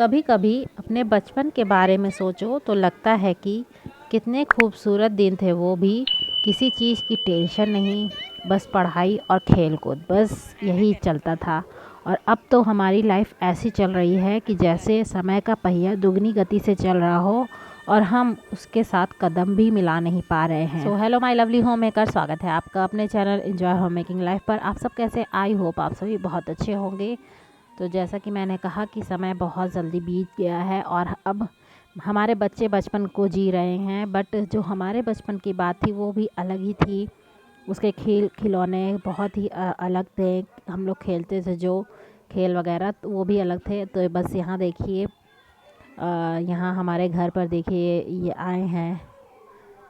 कभी कभी अपने बचपन के बारे में सोचो तो लगता है कि कितने खूबसूरत दिन थे वो भी। किसी चीज़ की टेंशन नहीं, बस पढ़ाई और खेल कूद, बस यही चलता था। और अब तो हमारी लाइफ ऐसी चल रही है कि जैसे समय का पहिया दुगनी गति से चल रहा हो और हम उसके साथ कदम भी मिला नहीं पा रहे हैं। So hello my lovely home maker, स्वागत है आपका अपने channel enjoy home making life पर। आप सब कैसे? आई होप आप सभी बहुत अच्छे होंगे। तो जैसा कि मैंने कहा कि समय बहुत जल्दी बीत गया है और अब हमारे बच्चे बचपन को जी रहे हैं, बट जो हमारे बचपन की बात थी वो भी अलग ही थी। उसके खिलौने बहुत ही अलग थे। हम लोग खेलते थे जो खेल वगैरह, तो वो भी अलग थे। तो बस यहाँ देखिए, यहाँ हमारे घर पर देखिए ये आए हैं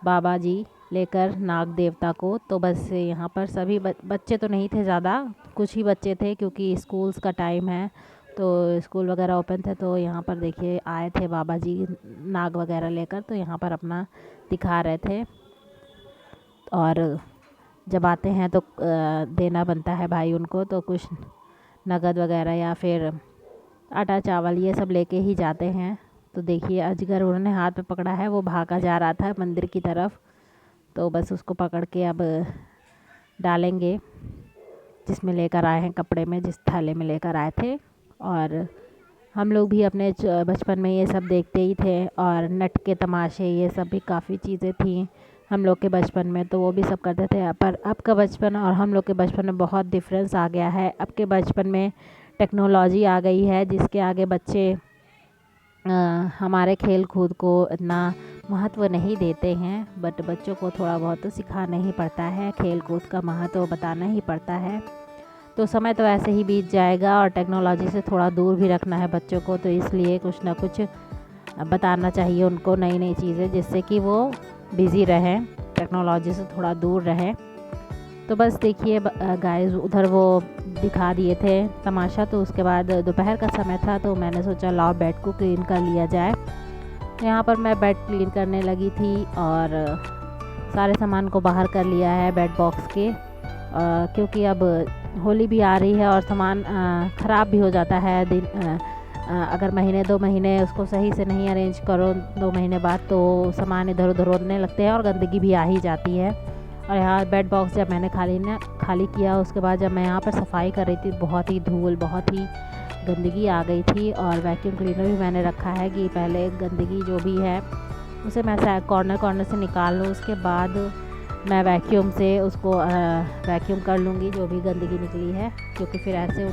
बाबा जी लेकर नाग देवता को। तो बस यहाँ पर सभी बच्चे तो नहीं थे ज़्यादा, कुछ ही बच्चे थे क्योंकि स्कूल्स का टाइम है तो स्कूल वगैरह ओपन थे। तो यहाँ पर देखिए आए थे बाबा जी नाग वगैरह लेकर, तो यहाँ पर अपना दिखा रहे थे। और जब आते हैं तो देना बनता है भाई उनको, तो कुछ नगद वगैरह या फिर आटा चावल ये सब लेके ही जाते हैं। तो देखिए अजगर उन्होंने हाथ में पकड़ा है, वो भागा जा रहा था मंदिर की तरफ। तो बस उसको पकड़ के अब डालेंगे जिसमें लेकर आए हैं, कपड़े में जिस थैले में लेकर आए थे। और हम लोग भी अपने बचपन में ये सब देखते ही थे, और नट के तमाशे ये सब भी काफ़ी चीज़ें थी हम लोग के बचपन में, तो वो भी सब करते थे। पर अब का बचपन और हम लोग के बचपन में बहुत डिफरेंस आ गया है। अब के बचपन में टेक्नोलॉजी आ गई है जिसके आगे बच्चे हमारे खेल कूद को इतना महत्व नहीं देते हैं, बट बच्चों को थोड़ा बहुत तो सिखाना ही पड़ता है, खेल कूद का महत्व बताना ही पड़ता है। तो समय तो ऐसे ही बीत जाएगा और टेक्नोलॉजी से थोड़ा दूर भी रखना है बच्चों को, तो इसलिए कुछ ना कुछ बताना चाहिए उनको, नई नई चीज़ें, जिससे कि वो बिज़ी रहें, टेक्नोलॉजी से थोड़ा दूर रहें। तो बस देखिए गाइस उधर वो दिखा दिए थे तमाशा। तो उसके बाद दोपहर का समय था तो मैंने सोचा लाओ बेड को क्लीन कर लिया जाए। तो यहाँ पर मैं बेड क्लीन करने लगी थी और सारे सामान को बाहर कर लिया है बेड बॉक्स के, क्योंकि अब होली भी आ रही है और सामान ख़राब भी हो जाता है अगर महीने 2 महीने उसको सही से नहीं अरेंज करो 2 महीने बाद, तो सामान इधर उधर होने लगते हैं और गंदगी भी आ ही जाती है। और यहाँ बेड बॉक्स जब मैंने खाली किया, उसके बाद जब मैं यहाँ पर सफाई कर रही थी, बहुत ही धूल, बहुत ही गंदगी आ गई थी। और वैक्यूम क्लीनर भी मैंने रखा है कि पहले गंदगी जो भी है उसे मैं कॉर्नर से निकाल लूँ, उसके बाद मैं वैक्यूम से उसको वैक्यूम कर लूँगी जो भी गंदगी निकली है, क्योंकि फिर ऐसे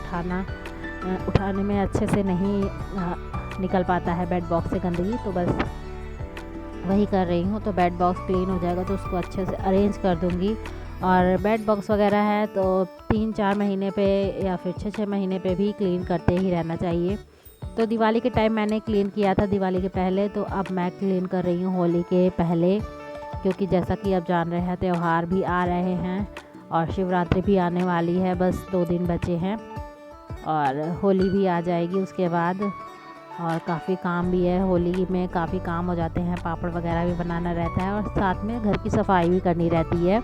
उठाने में अच्छे से नहीं निकल पाता है बेड बॉक्स से गंदगी। तो बस वही कर रही हूँ। तो बेड बॉक्स क्लीन हो जाएगा तो उसको अच्छे से अरेंज कर दूँगी। और बेड बॉक्स वगैरह है तो 3-4 महीने पे या फिर 6-6 महीने पे भी क्लीन करते ही रहना चाहिए। तो दिवाली के टाइम मैंने क्लीन किया था, दिवाली के पहले, तो अब मैं क्लीन कर रही हूँ होली के पहले, क्योंकि जैसा कि अब जान रहे हैं त्यौहार भी आ रहे हैं और शिवरात्रि भी आने वाली है, बस 2 दिन बचे हैं और होली भी आ जाएगी उसके बाद। और काफ़ी काम भी है, होली में काफ़ी काम हो जाते हैं, पापड़ वगैरह भी बनाना रहता है और साथ में घर की सफाई भी करनी रहती है।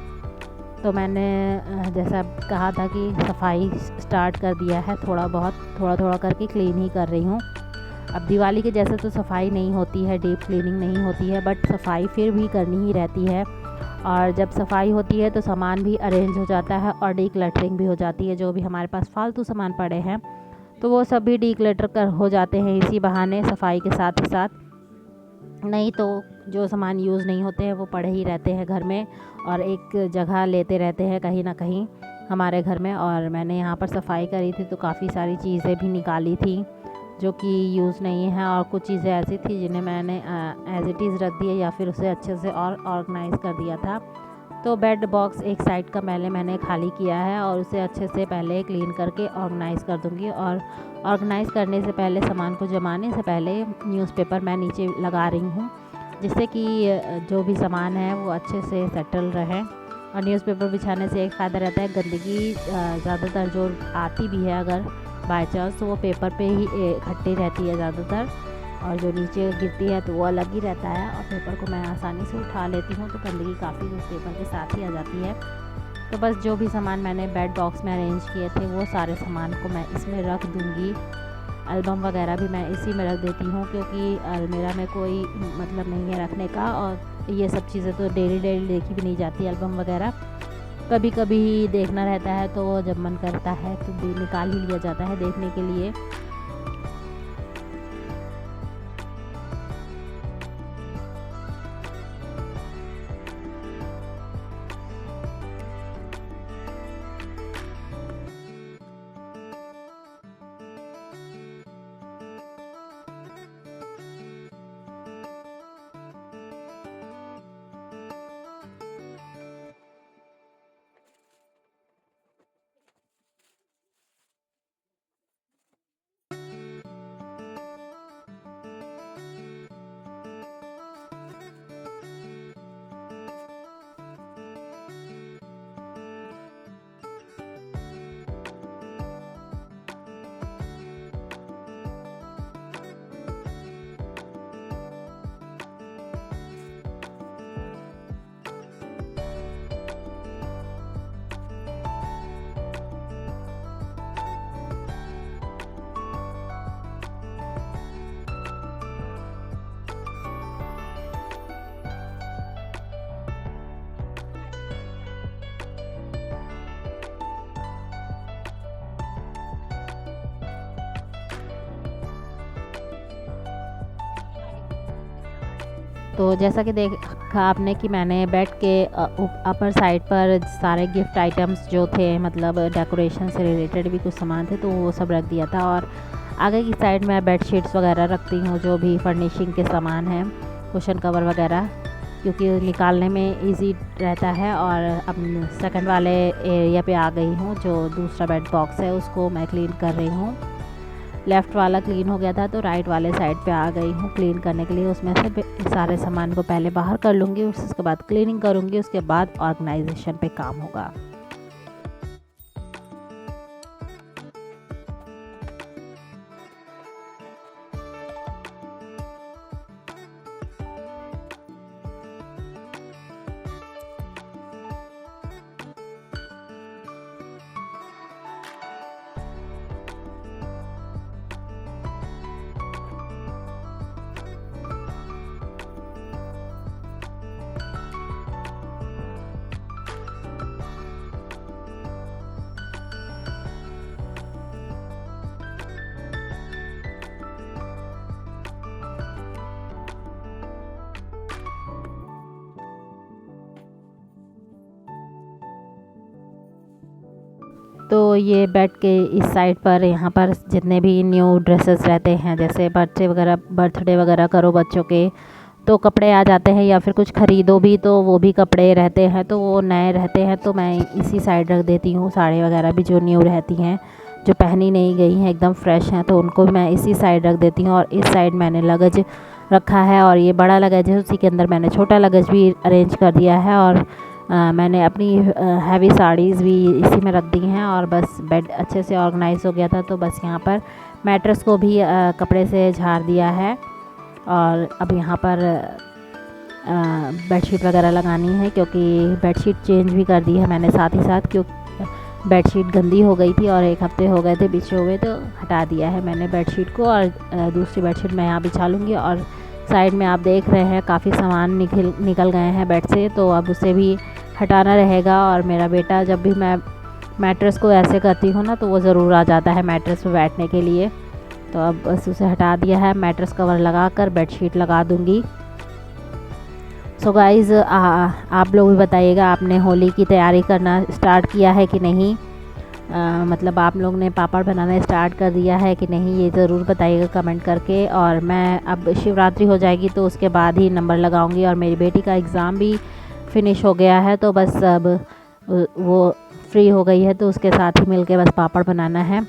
तो मैंने जैसा कहा था कि सफाई स्टार्ट कर दिया है, थोड़ा थोड़ा करके क्लीन ही कर रही हूँ। अब दिवाली के जैसे तो सफाई नहीं होती है, डीप क्लीनिंग नहीं होती है, बट सफाई फिर भी करनी ही रहती है। और जब सफाई होती है तो सामान भी अरेंज हो जाता है और डीक्लटरिंग भी हो जाती है। जो भी हमारे पास फालतू सामान पड़े हैं तो वो सब भी डीक्लटर कर हो जाते हैं इसी बहाने, सफाई के साथ ही साथ। नहीं तो जो सामान यूज़ नहीं होते हैं वो पड़े ही रहते हैं घर में और एक जगह लेते रहते हैं कहीं ना कहीं हमारे घर में। और मैंने यहाँ पर सफाई करी थी तो काफ़ी सारी चीज़ें भी निकाली थी जो कि यूज़ नहीं है, और कुछ चीज़ें ऐसी थी जिन्हें मैंने एज इट इज़ रख दिया या फिर उसे अच्छे से और ऑर्गेनाइज़ कर दिया था। तो बेड बॉक्स एक साइड का मैंने खाली किया है और उसे अच्छे से पहले क्लीन करके ऑर्गेनाइज़ कर दूँगी। और ऑर्गेनाइज़ करने से पहले, सामान को जमाने से पहले, न्यूज़पेपर मैं नीचे लगा रही हूँ जिससे कि जो भी सामान है वो अच्छे से सेटल रहे। और न्यूज़पेपर बिछाने से एक फ़ायदा रहता है, गंदगी ज़्यादातर जो आती भी है अगर बाय चांस, तो वो पेपर पे ही इकट्ठी रहती है ज़्यादातर, और जो नीचे गिरती है तो वो अलग ही रहता है। और पेपर को मैं आसानी से उठा लेती हूँ तो गंदगी काफ़ी उस पेपर के साथ ही आ जाती है। तो बस जो भी सामान मैंने बेड बॉक्स में अरेंज किए थे वो सारे सामान को मैं इसमें रख दूँगी। एल्बम वगैरह भी मैं इसी में रख देती हूँ, क्योंकि अलमीरा में कोई मतलब नहीं है रखने का, और ये सब चीज़ें तो डेली डेली देखी भी नहीं जाती, एल्बम वगैरह कभी कभी देखना रहता है, तो जब मन करता है तो भी निकाल ही लिया जाता है देखने के लिए। तो जैसा कि देखा आपने कि मैंने बेड के अपर साइड पर सारे गिफ्ट आइटम्स जो थे, मतलब डेकोरेशन से रिलेटेड भी कुछ सामान थे, तो वो सब रख दिया था। और आगे की साइड में बेड शीट्स वगैरह रखती हूँ, जो भी फर्निशिंग के सामान हैं, कुशन कवर वगैरह, क्योंकि निकालने में इजी रहता है। और अब सेकंड वाले एरिया पे आ गई हूँ, जो दूसरा बेड बॉक्स है उसको मैं क्लीन कर रही हूँ। लेफ़्ट वाला क्लीन हो गया था, तो राइट वाले साइड पे आ गई हूँ क्लीन करने के लिए। उसमें से सारे सामान को पहले बाहर कर लूँगी, उसके बाद क्लीनिंग करूँगी, उसके बाद ऑर्गेनाइजेशन पे काम होगा। तो ये बेड के इस साइड पर, यहाँ पर जितने भी न्यू ड्रेसेस रहते हैं, जैसे बर्थडे वगैरह करो बच्चों के, तो कपड़े आ जाते हैं, या फिर कुछ ख़रीदो भी तो वो भी कपड़े रहते हैं, तो वो नए रहते हैं, तो मैं इसी साइड रख देती हूँ। साड़ी वगैरह भी जो न्यू रहती हैं, जो पहनी नहीं गई हैं, एकदम फ्रेश हैं, तो उनको मैं इसी साइड रख देती हूँ। और इस साइड मैंने लगेज रखा है, और ये बड़ा लगेज है, उसी के अंदर मैंने छोटा लगेज भी अरेंज कर दिया है। और मैंने अपनी हैवी साड़ीज़ भी इसी में रख दी हैं। और बस बेड अच्छे से ऑर्गेनाइज़ हो गया था, तो बस यहाँ पर मैट्रेस को भी कपड़े से झाड़ दिया है। और अब यहाँ पर बेडशीट वगैरह लगानी है, क्योंकि बेडशीट चेंज भी कर दी है मैंने साथ ही साथ, क्योंकि बेडशीट गंदी हो गई थी और 1 हफ्ते हो गए थे बिछे हुए, तो हटा दिया है मैंने बेडशीट को। और दूसरी बेडशीट मैं यहाँ बिछा लूँगी। और साइड में आप देख रहे हैं काफ़ी सामान निकल गए हैं बेड से, तो अब उसे भी हटाना रहेगा। और मेरा बेटा जब भी मैं मैट्रेस को ऐसे करती हूँ ना, तो वो ज़रूर आ जाता है मैट्रेस पे बैठने के लिए, तो अब बस उसे हटा दिया है। मैट्रेस कवर लगा कर बेडशीट लगा दूँगी। सो गाइज़, आप लोग भी बताइएगा, आपने होली की तैयारी करना स्टार्ट किया है कि नहीं, मतलब आप लोग ने पापड़ बनाना स्टार्ट कर दिया है कि नहीं, ये ज़रूर बताइएगा कमेंट करके। और मैं अब शिवरात्रि हो जाएगी तो उसके बाद ही नंबर लगाऊंगी, और मेरी बेटी का एग्ज़ाम भी फिनिश हो गया है, तो बस अब वो फ्री हो गई है, तो उसके साथ ही मिलके बस पापड़ बनाना है।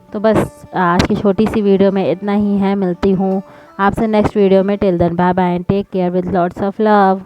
तो बस आज की छोटी सी वीडियो में इतना ही है। मिलती हूँ आपसे नेक्स्ट वीडियो में। Till then bye bye and take care with lots of love.